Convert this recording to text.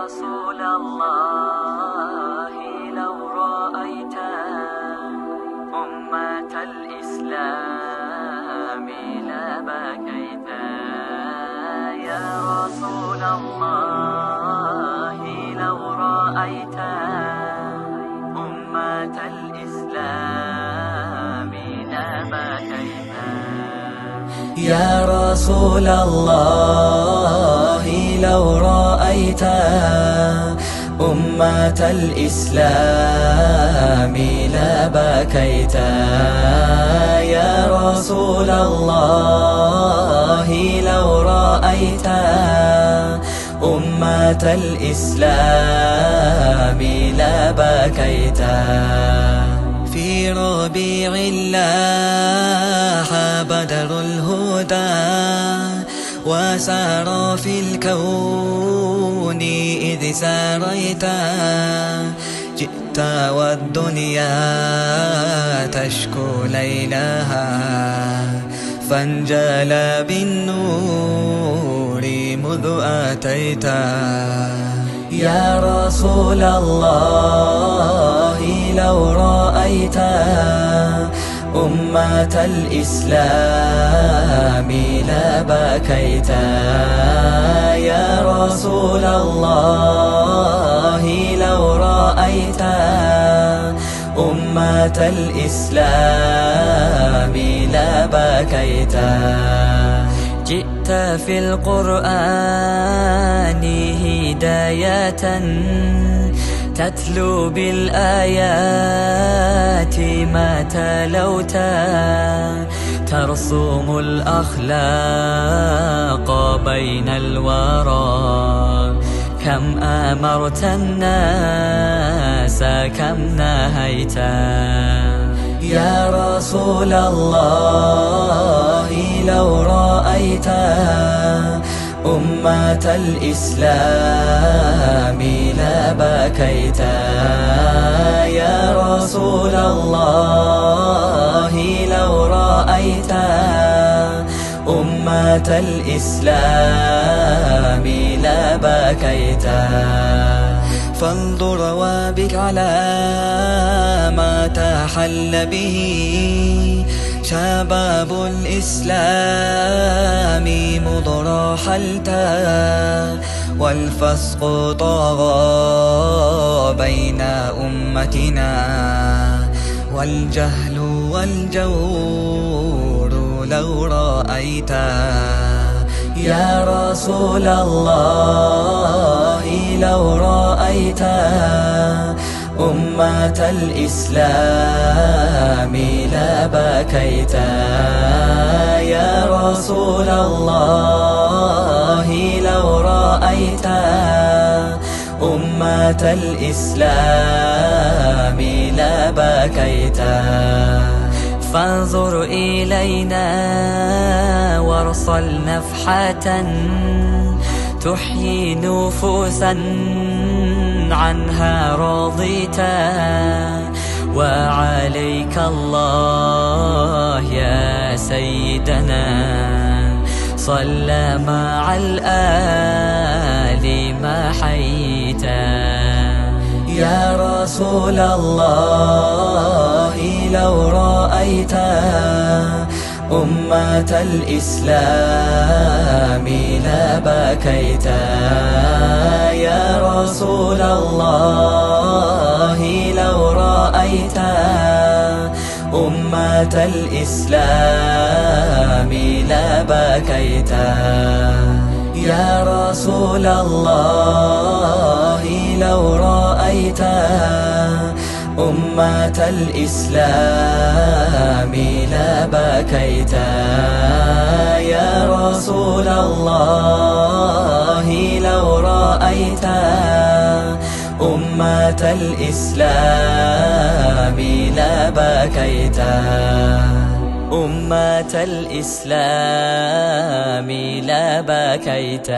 رسول الله لو رأيت أمة الإسلام لبكيت. يا رسول الله لو رأيت أمة الإسلام لبكيت. يا رسول الله لو رأيت أمة الإسلام لبكيت. يا رسول الله لو رأيت أمة الإسلام لبكيت. في ربيع الله بدر الهدى وسار في الكون إذ ساريت. جئت والدنيا تشكو ليلها فانجلى بالنور مذ أتيت. يا رسول الله لو رأيت أمة الإسلام لبكيت. يا رسول الله لو رأيت أمة الإسلام لبكيت. جئت في القرآن هداية تتلو بالآيات ما تلوتا ترسم الأخلاق بين الورى. كم أمرت الناس كم نهيتا. يا رسول الله لو رأيت أمة الإسلام لبكيت. يا رسول الله لو رأيت أمة الإسلام لبكيت. فانظر وبك على ما تحل به شباب الإسلام مذ رحلت. والفسق طغى بين أمتنا والجهل والجور لو رأيت. يا رسول الله لو رأيت أمة الإسلام لبكيت. يا رسول الله لو رأيت أمة الإسلام لبكيت. فانظر إلينا وارسل نفحة تحيي نفوسا عنها رضيتا. وعليك الله يا سيدنا صلى مع الآل ما حييتا. يا رسول الله لو رأيت أمة الإسلام لبكيت. يا رسول الله لو رأيت أمة الإسلام لبكيت. يا رسول الله لو رأيت أمة الإسلام لبكيت. يا رسول الله لو رأيت أمة الإسلام لبكيت. أمة الإسلام لبكيت.